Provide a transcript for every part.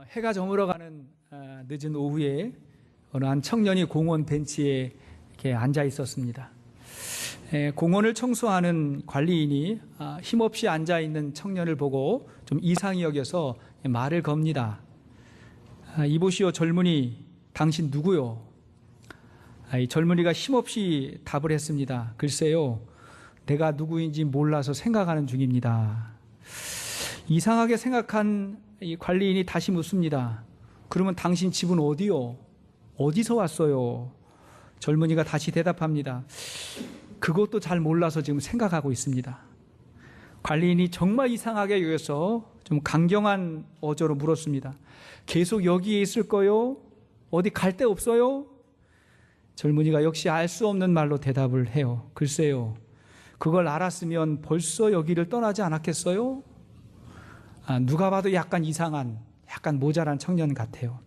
해가 저물어가는 늦은 오후에 어느 한 청년이 공원 벤치에 이렇게 앉아 있었습니다. 공원을 청소하는 관리인이 힘없이 앉아 있는 청년을 보고 좀 이상히 여겨서 말을 겁니다. 이보시오 젊은이, 당신 누구요? 이 젊은이가 힘없이 답을 했습니다. 글쎄요, 내가 누구인지 몰라서 생각하는 중입니다. 이상하게 생각한 이 관리인이 다시 묻습니다. 그러면 당신 집은 어디요? 어디서 왔어요? 젊은이가 다시 대답합니다. 그것도 잘 몰라서 지금 생각하고 있습니다. 관리인이 정말 이상하게 여겨서 좀 강경한 어조로 물었습니다. 계속 여기에 있을 거요? 어디 갈 데 없어요? 젊은이가 역시 알 수 없는 말로 대답을 해요. 글쎄요, 그걸 알았으면 벌써 여기를 떠나지 않았겠어요? 누가 봐도 약간 이상한, 약간 모자란 청년 같아요.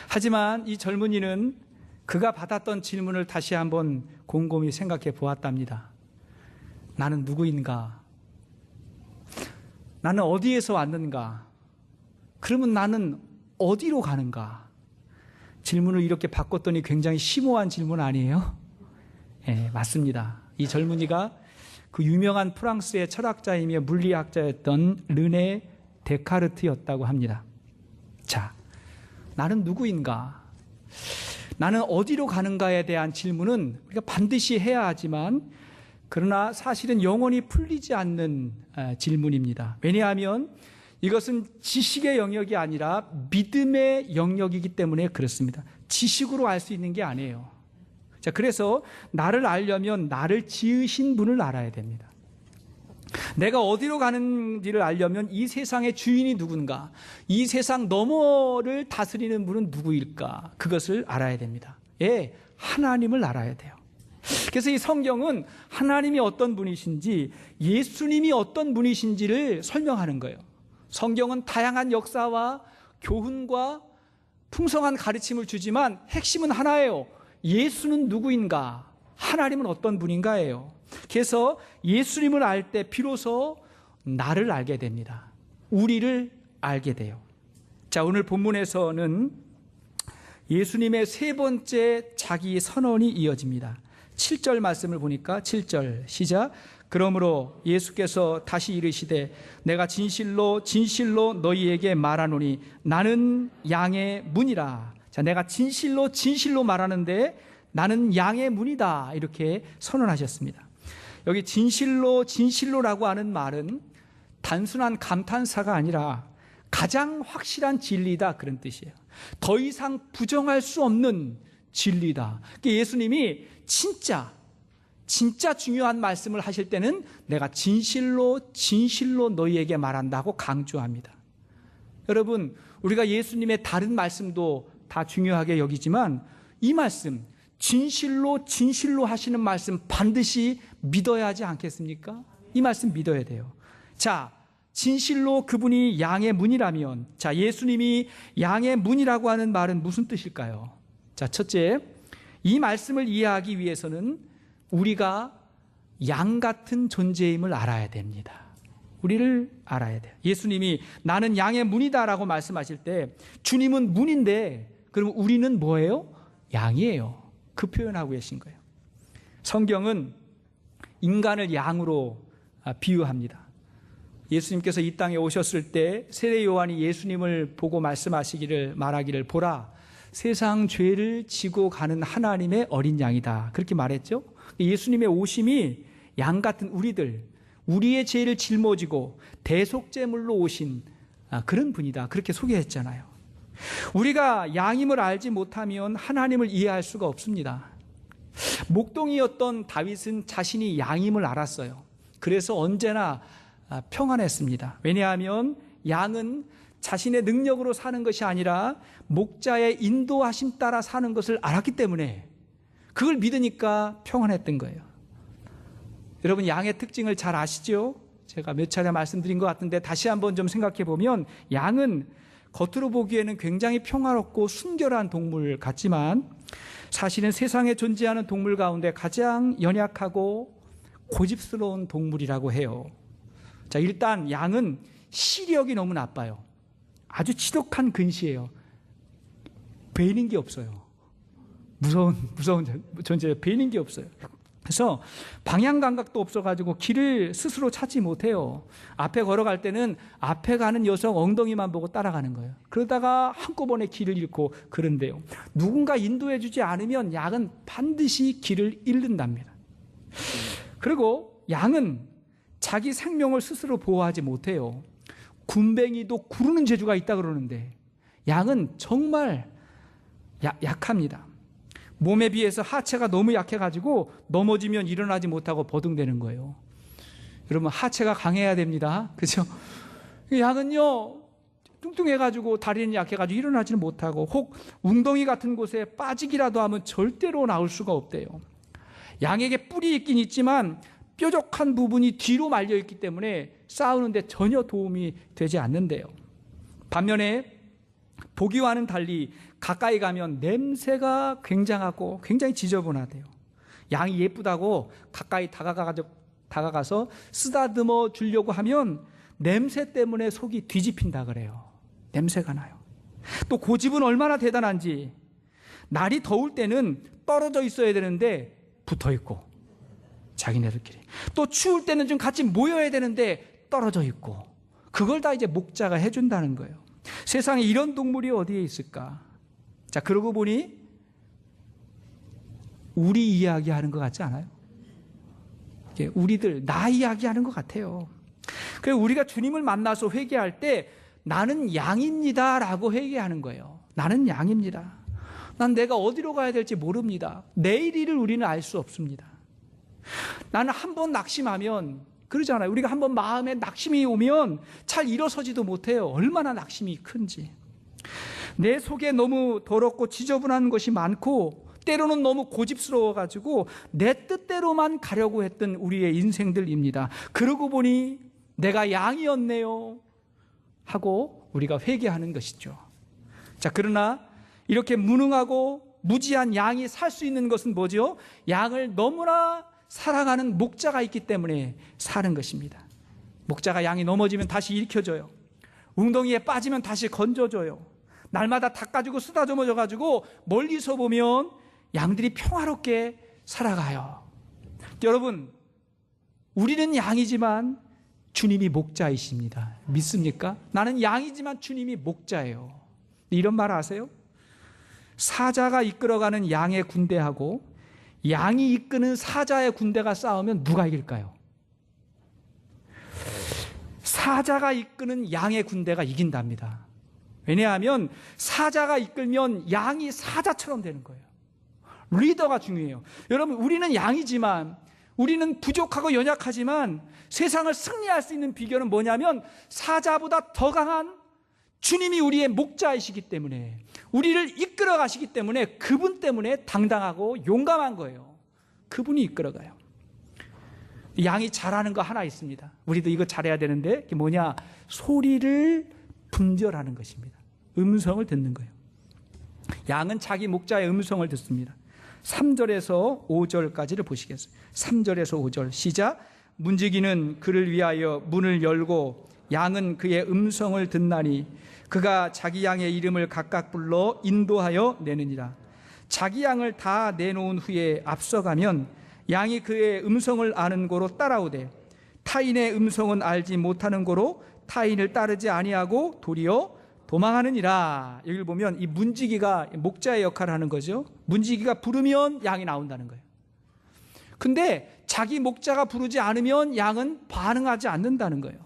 하지만 이 젊은이는 그가 받았던 질문을 다시 한번 곰곰이 생각해 보았답니다. 나는 누구인가? 나는 어디에서 왔는가? 그러면 나는 어디로 가는가? 질문을 이렇게 바꿨더니 굉장히 심오한 질문 아니에요? 네, 맞습니다. 이 젊은이가 그 유명한 프랑스의 철학자이며 물리학자였던 르네 데카르트였다고 합니다. 자, 나는 누구인가? 나는 어디로 가는가에 대한 질문은 우리가 반드시 해야 하지만, 그러나 사실은 영원히 풀리지 않는 질문입니다. 왜냐하면 이것은 지식의 영역이 아니라 믿음의 영역이기 때문에 그렇습니다. 지식으로 알 수 있는 게 아니에요. 자, 그래서 나를 알려면 나를 지으신 분을 알아야 됩니다. 내가 어디로 가는지를 알려면 이 세상의 주인이 누군가, 이 세상 너머를 다스리는 분은 누구일까, 그것을 알아야 됩니다. 예, 하나님을 알아야 돼요. 그래서 이 성경은 하나님이 어떤 분이신지, 예수님이 어떤 분이신지를 설명하는 거예요. 성경은 다양한 역사와 교훈과 풍성한 가르침을 주지만 핵심은 하나예요. 예수는 누구인가, 하나님은 어떤 분인가예요. 그래서 예수님을 알 때 비로소 나를 알게 됩니다. 우리를 알게 돼요. 자, 오늘 본문에서는 예수님의 세 번째 자기 선언이 이어집니다. 7절 말씀을 보니까 7절 시작. 그러므로 예수께서 다시 이르시되 내가 진실로 진실로 너희에게 말하노니 나는 양의 문이라. 자, 내가 진실로 진실로 말하는데 나는 양의 문이다, 이렇게 선언하셨습니다. 여기 진실로 진실로라고 하는 말은 단순한 감탄사가 아니라 가장 확실한 진리다, 그런 뜻이에요. 더 이상 부정할 수 없는 진리다. 예수님이 진짜 중요한 말씀을 하실 때는 내가 진실로 진실로 너희에게 말한다고 강조합니다. 여러분, 우리가 예수님의 다른 말씀도 다 중요하게 여기지만 이 말씀, 진실로 진실로 하시는 말씀 반드시 믿어야 하지 않겠습니까? 이 말씀 믿어야 돼요. 자, 진실로 그분이 양의 문이라면, 자, 예수님이 양의 문이라고 하는 말은 무슨 뜻일까요? 자, 첫째, 이 말씀을 이해하기 위해서는 우리가 양 같은 존재임을 알아야 됩니다. 우리를 알아야 돼요. 예수님이 나는 양의 문이다라고 말씀하실 때 주님은 문인데, 그럼 우리는 뭐예요? 양이에요. 그 표현하고 계신 거예요. 성경은 인간을 양으로 비유합니다. 예수님께서 이 땅에 오셨을 때 세례 요한이 예수님을 보고 말하기를 보라, 세상 죄를 지고 가는 하나님의 어린 양이다, 그렇게 말했죠. 예수님의 오심이 양 같은 우리의 죄를 짊어지고 대속제물로 오신 그런 분이다, 그렇게 소개했잖아요. 우리가 양임을 알지 못하면 하나님을 이해할 수가 없습니다. 목동이었던 다윗은 자신이 양임을 알았어요. 그래서 언제나 평안했습니다. 왜냐하면 양은 자신의 능력으로 사는 것이 아니라 목자의 인도하심 따라 사는 것을 알았기 때문에 그걸 믿으니까 평안했던 거예요. 여러분, 양의 특징을 잘 아시죠? 제가 몇 차례 말씀드린 것 같은데 다시 한번 좀 생각해 보면, 양은 겉으로 보기에는 굉장히 평화롭고 순결한 동물 같지만 사실은 세상에 존재하는 동물 가운데 가장 연약하고 고집스러운 동물이라고 해요. 자, 일단 양은 시력이 너무 나빠요. 아주 지독한 근시예요. 베이는 게 없어요. 무서운 존재예요. 베이는 게 없어요. 그래서 방향 감각도 없어가지고 길을 스스로 찾지 못해요. 앞에 걸어갈 때는 앞에 가는 여성 엉덩이만 보고 따라가는 거예요. 그러다가 한꺼번에 길을 잃고 그런데요. 누군가 인도해 주지 않으면 양은 반드시 길을 잃는답니다. 그리고 양은 자기 생명을 스스로 보호하지 못해요. 군뱅이도 구르는 재주가 있다 그러는데 양은 정말 약합니다. 몸에 비해서 하체가 너무 약해가지고 넘어지면 일어나지 못하고 버둥대는 거예요. 여러분, 하체가 강해야 됩니다. 그렇죠? 양은요, 뚱뚱해가지고 다리는 약해가지고 일어나지는 못하고 혹 웅덩이 같은 곳에 빠지기라도 하면 절대로 나올 수가 없대요. 양에게 뿔이 있긴 있지만 뾰족한 부분이 뒤로 말려 있기 때문에 싸우는데 전혀 도움이 되지 않는데요. 반면에 보기와는 달리 가까이 가면 냄새가 굉장하고 굉장히 지저분하대요. 양이 예쁘다고 가까이 다가가서 쓰다듬어 주려고 하면 냄새 때문에 속이 뒤집힌다 그래요. 냄새가 나요. 또 고집은 얼마나 대단한지, 날이 더울 때는 떨어져 있어야 되는데 붙어 있고, 자기네들끼리. 또 추울 때는 좀 같이 모여야 되는데 떨어져 있고, 그걸 다 이제 목자가 해준다는 거예요. 세상에 이런 동물이 어디에 있을까? 자, 그러고 보니 우리 이야기하는 것 같지 않아요? 우리들, 나 이야기하는 것 같아요. 그래서 우리가 주님을 만나서 회개할 때 나는 양입니다 라고 회개하는 거예요. 나는 양입니다. 난 내가 어디로 가야 될지 모릅니다. 내일 일을 우리는 알 수 없습니다. 나는 한번 낙심하면, 그러잖아요. 우리가 한번 마음에 낙심이 오면 잘 일어서지도 못해요. 얼마나 낙심이 큰지. 내 속에 너무 더럽고 지저분한 것이 많고 때로는 너무 고집스러워가지고 내 뜻대로만 가려고 했던 우리의 인생들입니다. 그러고 보니 내가 양이었네요 하고 우리가 회개하는 것이죠. 자, 그러나 이렇게 무능하고 무지한 양이 살 수 있는 것은 뭐죠? 양을 너무나 사랑하는 목자가 있기 때문에 사는 것입니다. 목자가 양이 넘어지면 다시 일으켜줘요. 웅덩이에 빠지면 다시 건져줘요. 날마다 닦아주고 쓰다듬어줘가지고 멀리서 보면 양들이 평화롭게 살아가요. 여러분, 우리는 양이지만 주님이 목자이십니다. 믿습니까? 나는 양이지만 주님이 목자예요. 이런 말 아세요? 사자가 이끌어가는 양의 군대하고 양이 이끄는 사자의 군대가 싸우면 누가 이길까요? 사자가 이끄는 양의 군대가 이긴답니다. 왜냐하면 사자가 이끌면 양이 사자처럼 되는 거예요. 리더가 중요해요. 여러분, 우리는 양이지만, 우리는 부족하고 연약하지만 세상을 승리할 수 있는 비결은 뭐냐면 사자보다 더 강한 주님이 우리의 목자이시기 때문에, 우리를 이끌어 가시기 때문에, 그분 때문에 당당하고 용감한 거예요. 그분이 이끌어가요. 양이 잘하는 거 하나 있습니다. 우리도 이거 잘해야 되는데, 그게 뭐냐? 소리를 분별하는 것입니다. 음성을 듣는 거예요. 양은 자기 목자의 음성을 듣습니다. 3절에서 5절까지를 보시겠어요? 3절에서 5절 시작. 문지기는 그를 위하여 문을 열고 양은 그의 음성을 듣나니 그가 자기 양의 이름을 각각 불러 인도하여 내느니라. 자기 양을 다 내놓은 후에 앞서가면 양이 그의 음성을 아는 고로 따라오되 타인의 음성은 알지 못하는 고로 타인을 따르지 아니하고 도리어 도망하느니라. 여기를 보면 이 문지기가 목자의 역할을 하는 거죠. 문지기가 부르면 양이 나온다는 거예요. 근데 자기 목자가 부르지 않으면 양은 반응하지 않는다는 거예요.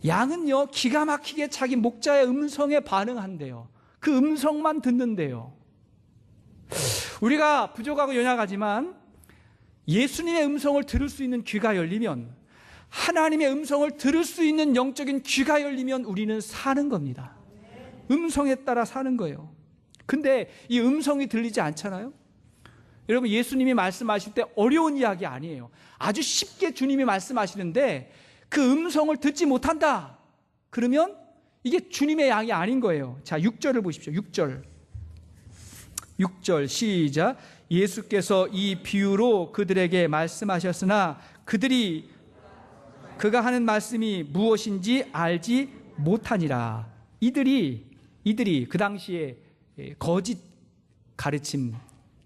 양은요, 기가 막히게 자기 목자의 음성에 반응한대요. 그 음성만 듣는데요. 우리가 부족하고 연약하지만 예수님의 음성을 들을 수 있는 귀가 열리면, 하나님의 음성을 들을 수 있는 영적인 귀가 열리면 우리는 사는 겁니다. 음성에 따라 사는 거예요. 근데 이 음성이 들리지 않잖아요? 여러분, 예수님이 말씀하실 때 어려운 이야기 아니에요. 아주 쉽게 주님이 말씀하시는데 그 음성을 듣지 못한다. 그러면 이게 주님의 양이 아닌 거예요. 자, 6절을 보십시오. 6절 시작. 예수께서 이 비유로 그들에게 말씀하셨으나 그들이 그가 하는 말씀이 무엇인지 알지 못하니라. 이들이 그 당시에 거짓 가르침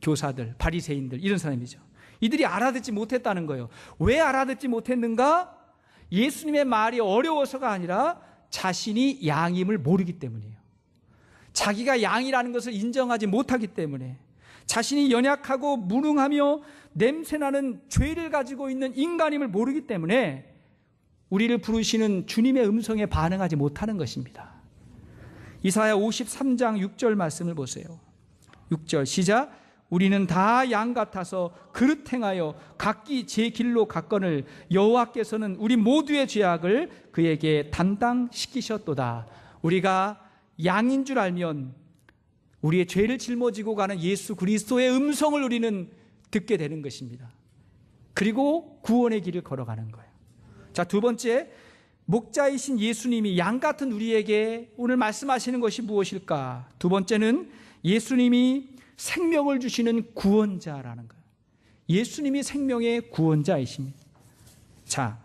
교사들, 바리새인들, 이런 사람이죠. 이들이 알아듣지 못했다는 거예요. 왜 알아듣지 못했는가? 예수님의 말이 어려워서가 아니라 자신이 양임을 모르기 때문이에요. 자기가 양이라는 것을 인정하지 못하기 때문에, 자신이 연약하고 무능하며 냄새나는 죄를 가지고 있는 인간임을 모르기 때문에 우리를 부르시는 주님의 음성에 반응하지 못하는 것입니다. 이사야 53장 6절 말씀을 보세요. 6절 시작. 우리는 다 양 같아서 그릇 행하여 각기 제 길로 갔거늘 여호와께서는 우리 모두의 죄악을 그에게 담당시키셨도다. 우리가 양인 줄 알면 우리의 죄를 짊어지고 가는 예수 그리스도의 음성을 우리는 듣게 되는 것입니다. 그리고 구원의 길을 걸어가는 거예요. 자, 두 번째, 목자이신 예수님이 양 같은 우리에게 오늘 말씀하시는 것이 무엇일까? 두 번째는 예수님이 생명을 주시는 구원자라는 거예요. 예수님이 생명의 구원자이십니다. 자,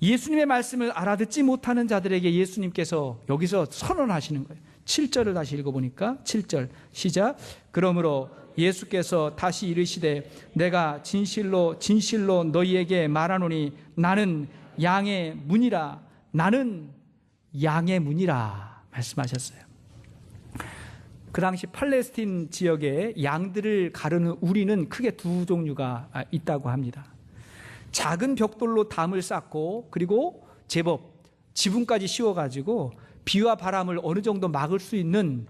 예수님의 말씀을 알아듣지 못하는 자들에게 예수님께서 여기서 선언하시는 거예요. 7절을 다시 읽어보니까 7절 시작. 그러므로 예수께서 다시 이르시되 내가 진실로 진실로 너희에게 말하노니 나는 양의 문이라. 나는 양의 문이라 말씀하셨어요. 그 당시 팔레스틴 지역에 양들을 가르는 우리는 크게 두 종류가 있다고 합니다. 작은 벽돌로 담을 쌓고 그리고 제법 지붕까지 씌워가지고 비와 바람을 어느 정도 막을 수 있는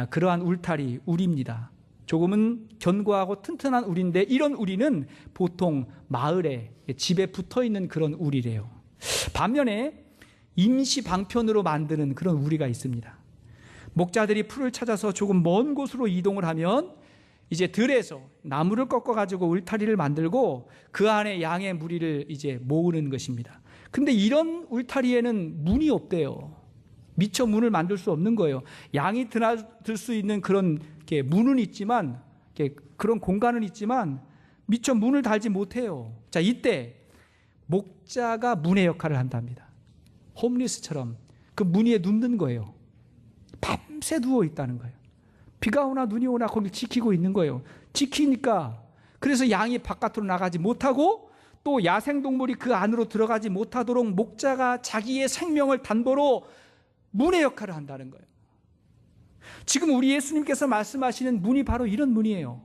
그러한 울타리, 우리입니다. 조금은 견고하고 튼튼한 우리인데 이런 우리는 보통 마을에 집에 붙어있는 그런 우리래요. 반면에 임시 방편으로 만드는 그런 우리가 있습니다. 목자들이 풀을 찾아서 조금 먼 곳으로 이동을 하면 이제 들에서 나무를 꺾어가지고 울타리를 만들고 그 안에 양의 무리를 이제 모으는 것입니다. 근데 이런 울타리에는 문이 없대요. 미처 문을 만들 수 없는 거예요. 양이 드나들 수 있는 그런 문은 있지만, 그런 공간은 있지만 미처 문을 달지 못해요. 자, 이때 목자가 문의 역할을 한답니다. 홈리스처럼 그 문 위에 눕는 거예요. 밤새 누워 있다는 거예요. 비가 오나 눈이 오나 거기 지키고 있는 거예요. 지키니까 그래서 양이 바깥으로 나가지 못하고 또 야생동물이 그 안으로 들어가지 못하도록 목자가 자기의 생명을 담보로 문의 역할을 한다는 거예요. 지금 우리 예수님께서 말씀하시는 문이 바로 이런 문이에요.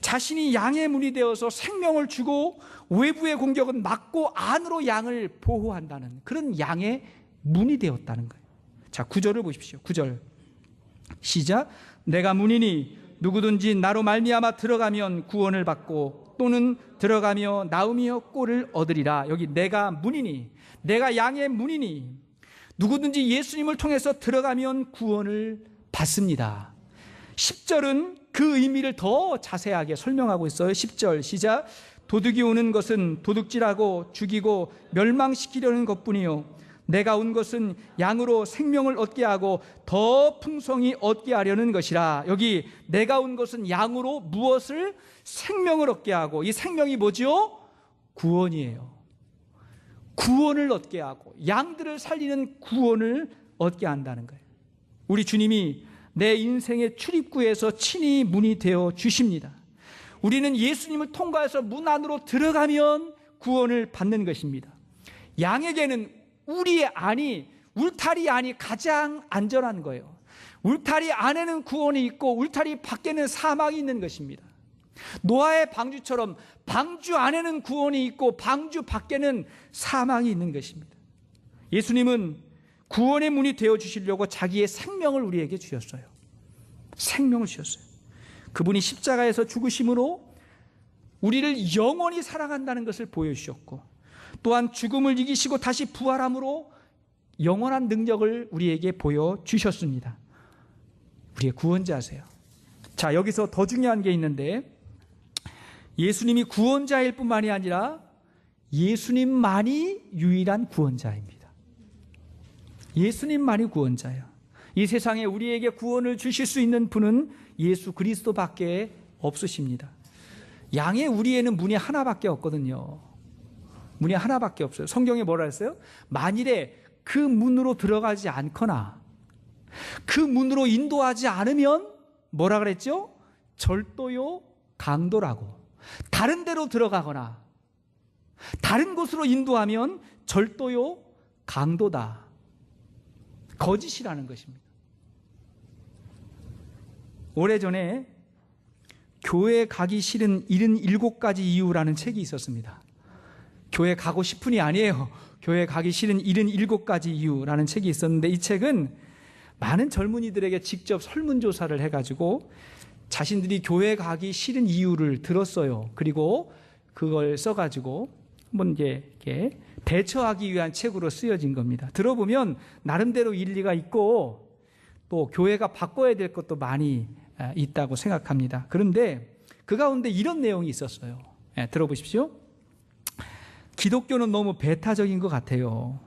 자신이 양의 문이 되어서 생명을 주고 외부의 공격은 막고 안으로 양을 보호한다는 그런 양의 문이 되었다는 거예요. 자, 9절을 보십시오. 9절 시작. 내가 문이니 누구든지 나로 말미암아 들어가면 구원을 받고 또는 들어가며 나오며 꼴을 얻으리라. 여기 내가 문이니, 내가 양의 문이니 누구든지 예수님을 통해서 들어가면 구원을 받습니다. 10절은 그 의미를 더 자세하게 설명하고 있어요. 10절 시작. 도둑이 오는 것은 도둑질하고 죽이고 멸망시키려는 것뿐이요 내가 온 것은 양으로 생명을 얻게 하고 더 풍성히 얻게 하려는 것이라. 여기 내가 온 것은 양으로 무엇을? 생명을 얻게 하고, 이 생명이 뭐지요? 구원이에요. 구원을 얻게 하고 양들을 살리는 구원을 얻게 한다는 거예요. 우리 주님이 내 인생의 출입구에서 친히 문이 되어 주십니다. 우리는 예수님을 통과해서 문 안으로 들어가면 구원을 받는 것입니다. 양에게는 우리의 안이, 울타리 안이 가장 안전한 거예요. 울타리 안에는 구원이 있고 울타리 밖에는 사망이 있는 것입니다. 노아의 방주처럼 방주 안에는 구원이 있고 방주 밖에는 사망이 있는 것입니다. 예수님은 구원의 문이 되어주시려고 자기의 생명을 우리에게 주셨어요. 생명을 주셨어요. 그분이 십자가에서 죽으심으로 우리를 영원히 사랑한다는 것을 보여주셨고 또한 죽음을 이기시고 다시 부활함으로 영원한 능력을 우리에게 보여주셨습니다. 우리의 구원자세요. 자, 여기서 더 중요한 게 있는데 예수님이 구원자일 뿐만이 아니라 예수님만이 유일한 구원자입니다. 예수님만이 구원자예요. 이 세상에 우리에게 구원을 주실 수 있는 분은 예수 그리스도밖에 없으십니다. 양의 우리에는 문이 하나밖에 없거든요. 문이 하나밖에 없어요. 성경에 뭐라 했어요? 만일에 그 문으로 들어가지 않거나 그 문으로 인도하지 않으면 뭐라 그랬죠? 절도요, 강도라고. 다른 데로 들어가거나 다른 곳으로 인도하면 절도요, 강도다. 거짓이라는 것입니다. 오래전에 교회 가기 싫은 77가지 이유라는 책이 있었습니다. 교회 가고 싶은이 아니에요. 교회 가기 싫은 77가지 이유라는 책이 있었는데, 이 책은 많은 젊은이들에게 직접 설문조사를 해가지고 자신들이 교회 가기 싫은 이유를 들었어요. 그리고 그걸 써가지고 한번 이렇게 대처하기 위한 책으로 쓰여진 겁니다. 들어보면 나름대로 일리가 있고 또 교회가 바꿔야 될 것도 많이 있다고 생각합니다. 그런데 그 가운데 이런 내용이 있었어요. 들어보십시오. 기독교는 너무 배타적인 것 같아요.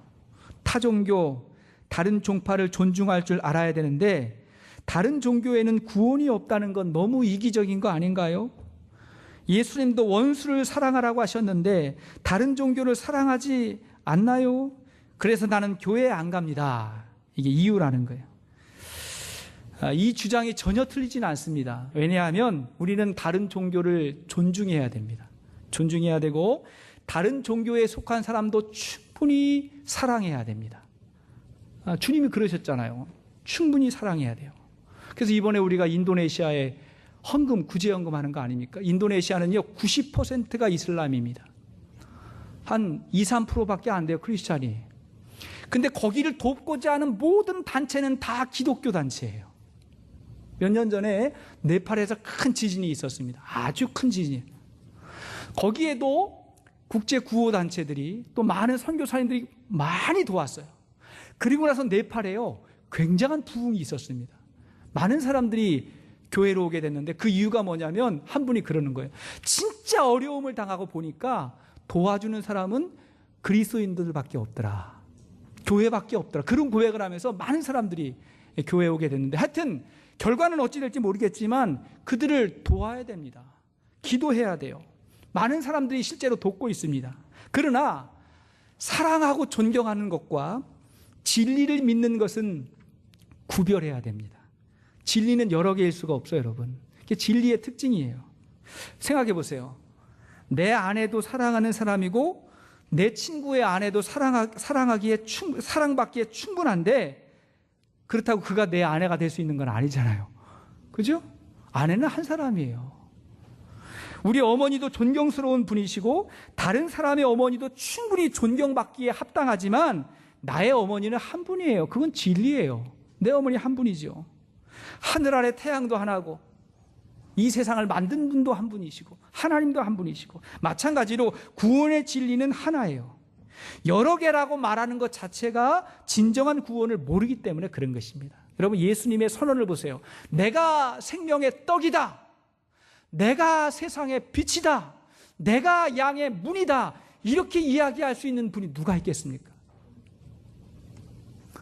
타 종교, 다른 종파를 존중할 줄 알아야 되는데 다른 종교에는 구원이 없다는 건 너무 이기적인 거 아닌가요? 예수님도 원수를 사랑하라고 하셨는데 다른 종교를 사랑하지 않나요? 그래서 나는 교회에 안 갑니다. 이게 이유라는 거예요. 이 주장이 전혀 틀리지는 않습니다. 왜냐하면 우리는 다른 종교를 존중해야 됩니다. 존중해야 되고 다른 종교에 속한 사람도 충분히 사랑해야 됩니다. 주님이 그러셨잖아요. 충분히 사랑해야 돼요. 그래서 이번에 우리가 인도네시아에 헌금, 구제헌금 하는 거 아닙니까? 인도네시아는요 90%가 이슬람입니다. 한 2, 3%밖에 안 돼요, 크리스찬이. 근데 거기를 돕고자 하는 모든 단체는 다 기독교 단체예요. 몇 년 전에 네팔에서 큰 지진이 있었습니다. 아주 큰 지진. 거기에도 국제 구호 단체들이 또 많은 선교사님들이 많이 도왔어요. 그리고 나서 네팔에요 굉장한 부흥이 있었습니다. 많은 사람들이 교회로 오게 됐는데 그 이유가 뭐냐면 한 분이 그러는 거예요. 진짜 어려움을 당하고 보니까 도와주는 사람은 그리스도인들밖에 없더라. 교회밖에 없더라. 그런 고백을 하면서 많은 사람들이 교회에 오게 됐는데, 하여튼 결과는 어찌 될지 모르겠지만 그들을 도와야 됩니다. 기도해야 돼요. 많은 사람들이 실제로 돕고 있습니다. 그러나 사랑하고 존경하는 것과 진리를 믿는 것은 구별해야 됩니다. 진리는 여러 개일 수가 없어요, 여러분. 그게 진리의 특징이에요. 생각해 보세요. 내 아내도 사랑하는 사람이고 내 친구의 아내도 사랑받기에 충분한데 그렇다고 그가 내 아내가 될 수 있는 건 아니잖아요. 그죠? 아내는 한 사람이에요. 우리 어머니도 존경스러운 분이시고 다른 사람의 어머니도 충분히 존경받기에 합당하지만 나의 어머니는 한 분이에요. 그건 진리예요. 내 어머니 한 분이죠. 하늘 아래 태양도 하나고 이 세상을 만든 분도 한 분이시고 하나님도 한 분이시고 마찬가지로 구원의 진리는 하나예요. 여러 개라고 말하는 것 자체가 진정한 구원을 모르기 때문에 그런 것입니다. 여러분, 예수님의 선언을 보세요. 내가 생명의 떡이다. 내가 세상의 빛이다. 내가 양의 문이다. 이렇게 이야기할 수 있는 분이 누가 있겠습니까?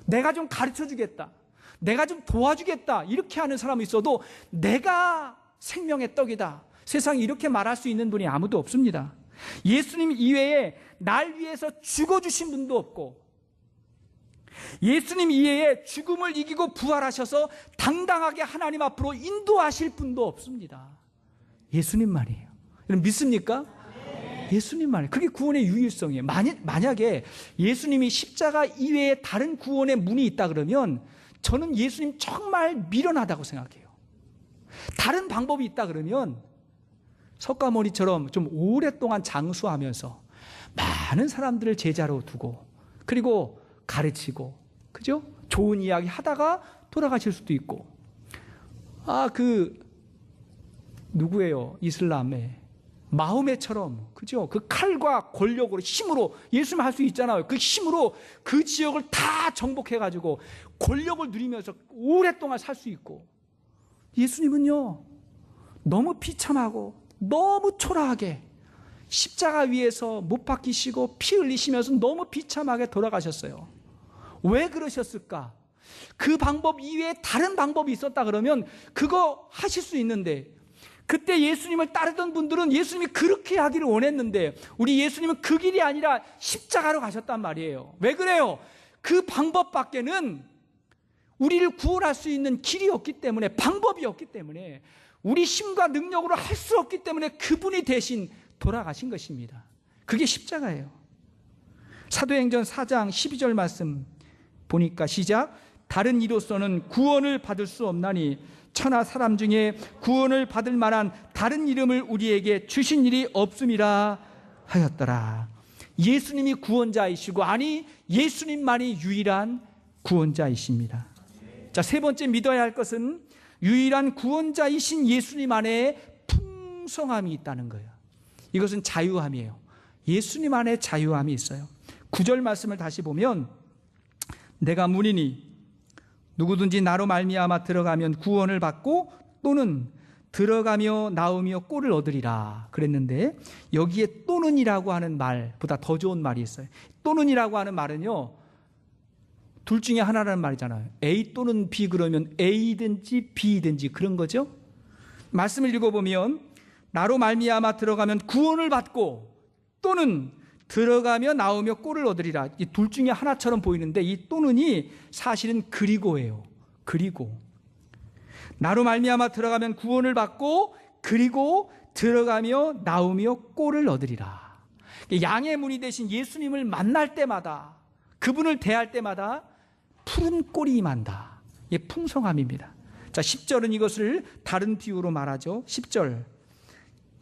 내가 좀 가르쳐 주겠다. 내가 좀 도와주겠다. 이렇게 하는 사람이 있어도 내가 생명의 떡이다. 세상에 이렇게 말할 수 있는 분이 아무도 없습니다. 예수님 이외에 날 위해서 죽어주신 분도 없고 예수님 이외에 죽음을 이기고 부활하셔서 당당하게 하나님 앞으로 인도하실 분도 없습니다. 예수님만이에요. 여러분 믿습니까? 예수님만이에요. 그게 구원의 유일성이에요. 만약에 예수님이 십자가 이외에 다른 구원의 문이 있다 그러면 저는 예수님 정말 미련하다고 생각해요. 다른 방법이 있다 그러면 석가모니처럼 좀 오랫동안 장수하면서 많은 사람들을 제자로 두고 그리고 가르치고, 그죠? 좋은 이야기 하다가 돌아가실 수도 있고. 누구예요? 이슬람의 마호메처럼, 그죠? 그 칼과 권력으로, 힘으로, 예수님 할 수 있잖아요. 그 힘으로 그 지역을 다 정복해가지고 권력을 누리면서 오랫동안 살 수 있고. 예수님은요, 너무 비참하고 너무 초라하게 십자가 위에서 못 박히시고 피 흘리시면서 너무 비참하게 돌아가셨어요. 왜 그러셨을까? 그 방법 이외에 다른 방법이 있었다 그러면 그거 하실 수 있는데, 그때 예수님을 따르던 분들은 예수님이 그렇게 하기를 원했는데 우리 예수님은 그 길이 아니라 십자가로 가셨단 말이에요. 왜 그래요? 그 방법밖에는 우리를 구원할 수 있는 길이 없기 때문에, 방법이 없기 때문에, 우리 힘과 능력으로 할 수 없기 때문에 그분이 대신 돌아가신 것입니다. 그게 십자가예요. 사도행전 4장 12절 말씀 보니까 시작. 다른 이로서는 구원을 받을 수 없나니 천하 사람 중에 구원을 받을 만한 다른 이름을 우리에게 주신 일이 없음이라 하였더라. 예수님이 구원자이시고, 아니 예수님만이 유일한 구원자이십니다. 자, 세 번째 믿어야 할 것은 유일한 구원자이신 예수님 안에 풍성함이 있다는 거예요. 이것은 자유함이에요. 예수님 안에 자유함이 있어요. 9절 말씀을 다시 보면 내가 문이니 누구든지 나로 말미암아 들어가면 구원을 받고 또는 들어가며 나오며 꼴을 얻으리라 그랬는데, 여기에 또는이라고 하는 말보다 더 좋은 말이 있어요. 또는이라고 하는 말은요, 둘 중에 하나라는 말이잖아요. A 또는 B 그러면 A든지 B든지 그런 거죠. 말씀을 읽어보면 나로 말미암아 들어가면 구원을 받고 또는 들어가며 나오며 꼴을 얻으리라. 이 둘 중에 하나처럼 보이는데, 이 또는이 사실은 그리고예요. 그리고 나로 말미암아 들어가면 구원을 받고 그리고 들어가며 나오며 꼴을 얻으리라. 양의 문이 되신 예수님을 만날 때마다, 그분을 대할 때마다 푸른 꼴이 임한다. 이게 풍성함입니다. 자, 10절은 이것을 다른 비유로 말하죠. 10절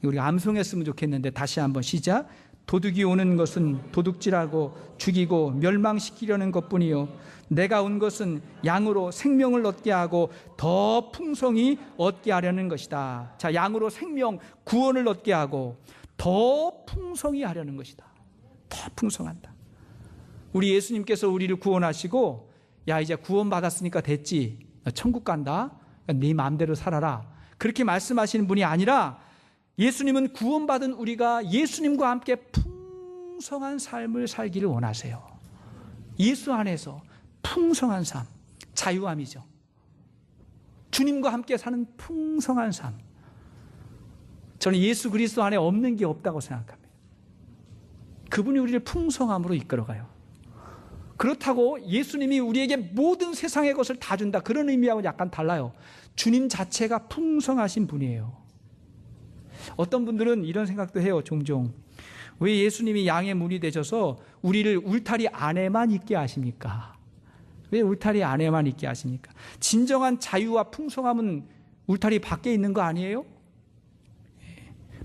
우리가 암송했으면 좋겠는데 다시 한번 시작. 도둑이 오는 것은 도둑질하고 죽이고 멸망시키려는 것뿐이요 내가 온 것은 양으로 생명을 얻게 하고 더 풍성히 얻게 하려는 것이다. 자, 양으로 생명, 구원을 얻게 하고 더 풍성히 하려는 것이다. 더 풍성한다. 우리 예수님께서 우리를 구원하시고, 야 이제 구원받았으니까 됐지, 천국 간다, 네 마음대로 살아라, 그렇게 말씀하시는 분이 아니라, 예수님은 구원받은 우리가 예수님과 함께 풍성한 삶을 살기를 원하세요. 예수 안에서 풍성한 삶, 자유함이죠. 주님과 함께 사는 풍성한 삶. 저는 예수 그리스도 안에 없는 게 없다고 생각합니다. 그분이 우리를 풍성함으로 이끌어가요. 그렇다고 예수님이 우리에게 모든 세상의 것을 다 준다, 그런 의미하고는 약간 달라요. 주님 자체가 풍성하신 분이에요. 어떤 분들은 이런 생각도 해요. 종종 왜 예수님이 양의 문이 되셔서 우리를 울타리 안에만 있게 하십니까? 왜 울타리 안에만 있게 하십니까? 진정한 자유와 풍성함은 울타리 밖에 있는 거 아니에요?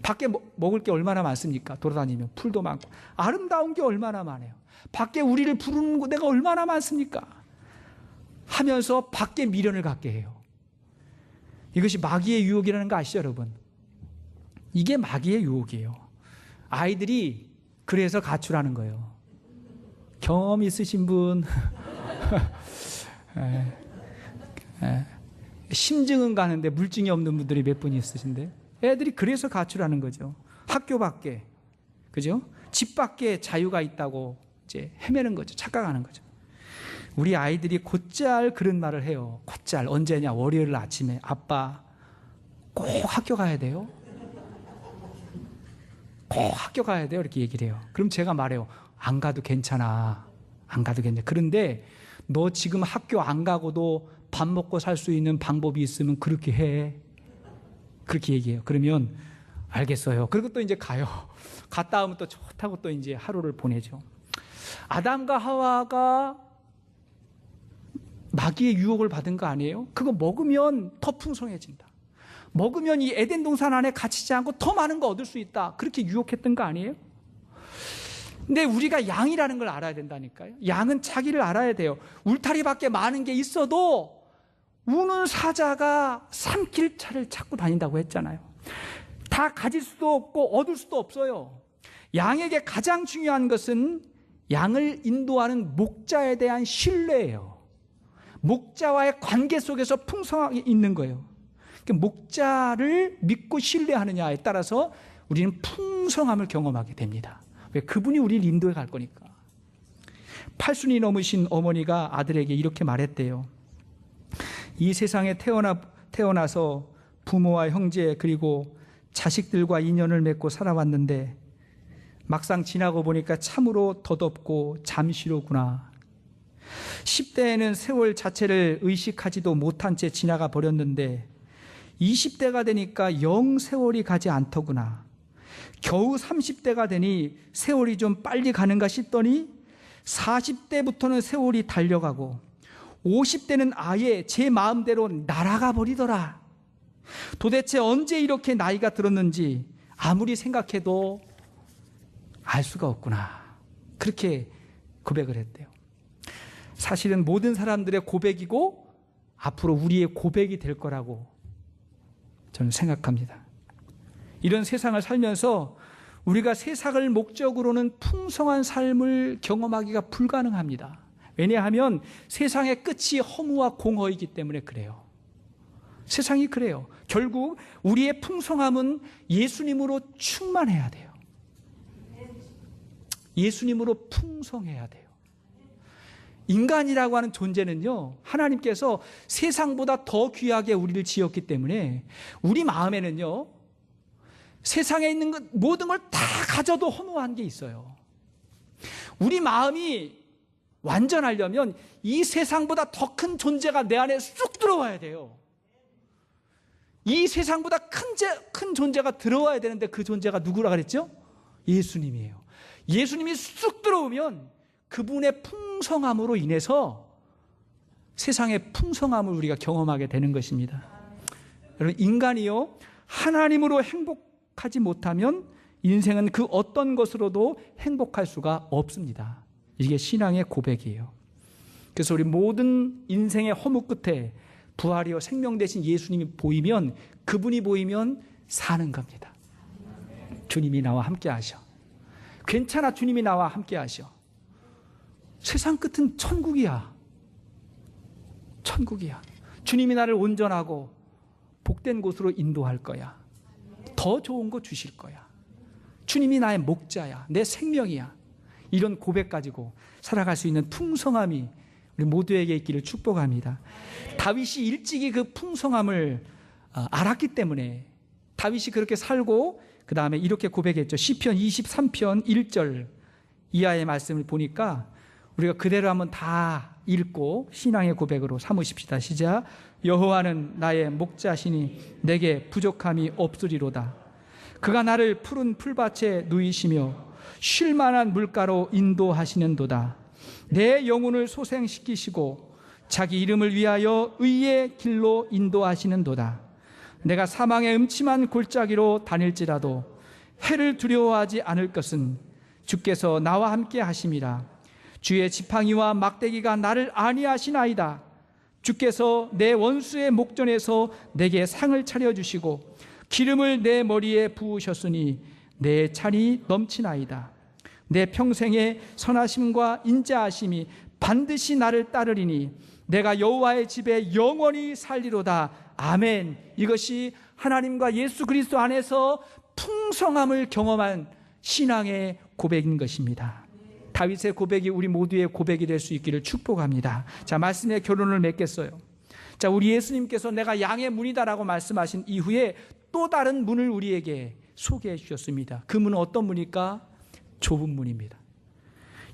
밖에 먹을 게 얼마나 많습니까? 돌아다니면 풀도 많고 아름다운 게 얼마나 많아요. 밖에 우리를 부르는 데가 얼마나 많습니까? 하면서 밖에 미련을 갖게 해요. 이것이 마귀의 유혹이라는 거 아시죠, 여러분? 이게 마귀의 유혹이에요. 아이들이 그래서 가출하는 거예요. 경험 있으신 분, 심증은 가는데 물증이 없는 분들이 몇 분 있으신데, 애들이 그래서 가출하는 거죠. 학교 밖에, 그죠? 집 밖에 자유가 있다고 이제 헤매는 거죠. 착각하는 거죠. 우리 아이들이 곧잘 그런 말을 해요. 곧잘 언제냐? 월요일 아침에 아빠 꼭 학교 가야 돼요. 꼭 학교 가야 돼요. 이렇게 얘기를 해요. 그럼 제가 말해요. 안 가도 괜찮아. 안 가도 괜찮아. 그런데 너 지금 학교 안 가고도 밥 먹고 살 수 있는 방법이 있으면 그렇게 해. 그렇게 얘기해요. 그러면 알겠어요. 그리고 또 이제 가요. 갔다 오면 또 좋다고 또 이제 하루를 보내죠. 아담과 하와가 마귀의 유혹을 받은 거 아니에요? 그거 먹으면 더 풍성해진다. 먹으면 이 에덴 동산 안에 갇히지 않고 더 많은 거 얻을 수 있다. 그렇게 유혹했던 거 아니에요? 근데 우리가 양이라는 걸 알아야 된다니까요. 양은 자기를 알아야 돼요. 울타리 밖에 많은 게 있어도 우는 사자가 삼킬 차를 찾고 다닌다고 했잖아요. 다 가질 수도 없고 얻을 수도 없어요. 양에게 가장 중요한 것은 양을 인도하는 목자에 대한 신뢰예요. 목자와의 관계 속에서 풍성하게 있는 거예요. 목자를 믿고 신뢰하느냐에 따라서 우리는 풍성함을 경험하게 됩니다. 왜? 그분이 우리를 인도해 갈 거니까. 팔순이 넘으신 어머니가 아들에게 이렇게 말했대요. 이 세상에 태어나서 부모와 형제 그리고 자식들과 인연을 맺고 살아왔는데 막상 지나고 보니까 참으로 덧없고 잠시로구나. 10대에는 세월 자체를 의식하지도 못한 채 지나가 버렸는데 20대가 되니까 영 세월이 가지 않더구나. 겨우 30대가 되니 세월이 좀 빨리 가는가 싶더니 40대부터는 세월이 달려가고 50대는 아예 제 마음대로 날아가 버리더라. 도대체 언제 이렇게 나이가 들었는지 아무리 생각해도 알 수가 없구나. 그렇게 고백을 했대요. 사실은 모든 사람들의 고백이고 앞으로 우리의 고백이 될 거라고 저는 생각합니다. 이런 세상을 살면서 우리가 세상을 목적으로는 풍성한 삶을 경험하기가 불가능합니다. 왜냐하면 세상의 끝이 허무와 공허이기 때문에 그래요. 세상이 그래요. 결국 우리의 풍성함은 예수님으로 충만해야 돼요. 예수님으로 풍성해야 돼요. 인간이라고 하는 존재는요, 하나님께서 세상보다 더 귀하게 우리를 지었기 때문에 우리 마음에는요, 세상에 있는 것 모든 걸 다 가져도 허무한 게 있어요. 우리 마음이 완전하려면 이 세상보다 더 큰 존재가 내 안에 쑥 들어와야 돼요. 이 세상보다 큰 존재가 들어와야 되는데 그 존재가 누구라 그랬죠? 예수님이에요. 예수님이 쑥 들어오면 그분의 풍성함으로 인해서 세상의 풍성함을 우리가 경험하게 되는 것입니다. 여러분, 인간이요, 하나님으로 행복하지 못하면 인생은 그 어떤 것으로도 행복할 수가 없습니다. 이게 신앙의 고백이에요. 그래서 우리 모든 인생의 허무 끝에 부활이요 생명 대신 예수님이 보이면, 그분이 보이면 사는 겁니다. 주님이 나와 함께 하셔. 괜찮아, 주님이 나와 함께 하셔. 세상 끝은 천국이야. 천국이야. 주님이 나를 온전하고 복된 곳으로 인도할 거야. 더 좋은 거 주실 거야. 주님이 나의 목자야. 내 생명이야. 이런 고백 가지고 살아갈 수 있는 풍성함이 우리 모두에게 있기를 축복합니다. 다윗이 일찍이 그 풍성함을 알았기 때문에 다윗이 그렇게 살고 그 다음에 이렇게 고백했죠. 시편 23편 1절 이하의 말씀을 보니까 우리가 그대로 한번 다 읽고 신앙의 고백으로 삼으십시다. 시작. 여호와는 나의 목자시니 내게 부족함이 없으리로다. 그가 나를 푸른 풀밭에 누이시며 쉴 만한 물가로 인도하시는도다. 내 영혼을 소생시키시고 자기 이름을 위하여 의의 길로 인도하시는도다. 내가 사망의 음침한 골짜기로 다닐지라도 해를 두려워하지 않을 것은 주께서 나와 함께 하심이라. 주의 지팡이와 막대기가 나를 안위하시나이다. 주께서 내 원수의 목전에서 내게 상을 차려주시고 기름을 내 머리에 부으셨으니 내 찬이 넘치나이다. 내 평생의 선하심과 인자하심이 반드시 나를 따르리니 내가 여호와의 집에 영원히 살리로다. 아멘. 이것이 하나님과 예수 그리스도 안에서 풍성함을 경험한 신앙의 고백인 것입니다. 다윗의 고백이 우리 모두의 고백이 될 수 있기를 축복합니다. 자, 말씀의 결론을 맺겠어요. 자, 우리 예수님께서 내가 양의 문이다라고 말씀하신 이후에 또 다른 문을 우리에게 소개해 주셨습니다. 그 문은 어떤 문일까? 좁은 문입니다.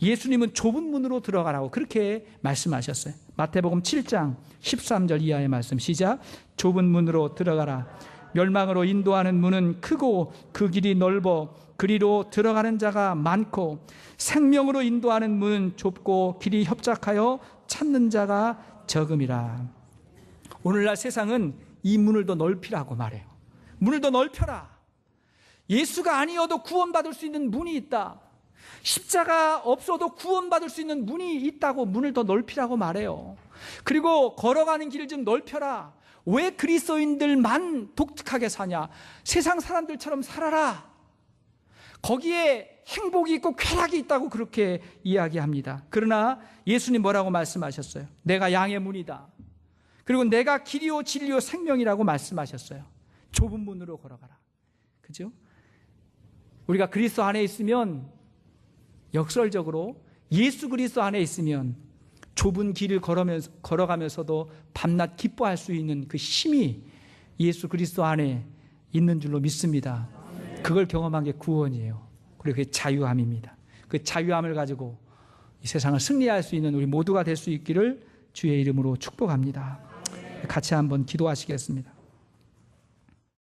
예수님은 좁은 문으로 들어가라고 그렇게 말씀하셨어요. 마태복음 7장 13절 이하의 말씀 시작. 좁은 문으로 들어가라. 멸망으로 인도하는 문은 크고 그 길이 넓어 그리로 들어가는 자가 많고 생명으로 인도하는 문은 좁고 길이 협착하여 찾는 자가 적음이라. 오늘날 세상은 이 문을 더 넓히라고 말해요. 문을 더 넓혀라. 예수가 아니어도 구원받을 수 있는 문이 있다. 십자가 없어도 구원받을 수 있는 문이 있다고 문을 더 넓히라고 말해요. 그리고 걸어가는 길을 좀 넓혀라. 왜 그리스도인들만 독특하게 사냐? 세상 사람들처럼 살아라. 거기에 행복이 있고 쾌락이 있다고 그렇게 이야기합니다. 그러나 예수님 뭐라고 말씀하셨어요? 내가 양의 문이다. 그리고 내가 길이요 진리요 생명이라고 말씀하셨어요. 좁은 문으로 걸어가라. 그죠? 우리가 그리스도 안에 있으면 역설적으로 예수 그리스도 안에 있으면 좁은 길을 걸어가면서도 밤낮 기뻐할 수 있는 그 힘이 예수 그리스도 안에 있는 줄로 믿습니다. 그걸 경험한 게 구원이에요. 그리고 그게 자유함입니다. 그 자유함을 가지고 이 세상을 승리할 수 있는 우리 모두가 될 수 있기를 주의 이름으로 축복합니다. 같이 한번 기도하시겠습니다.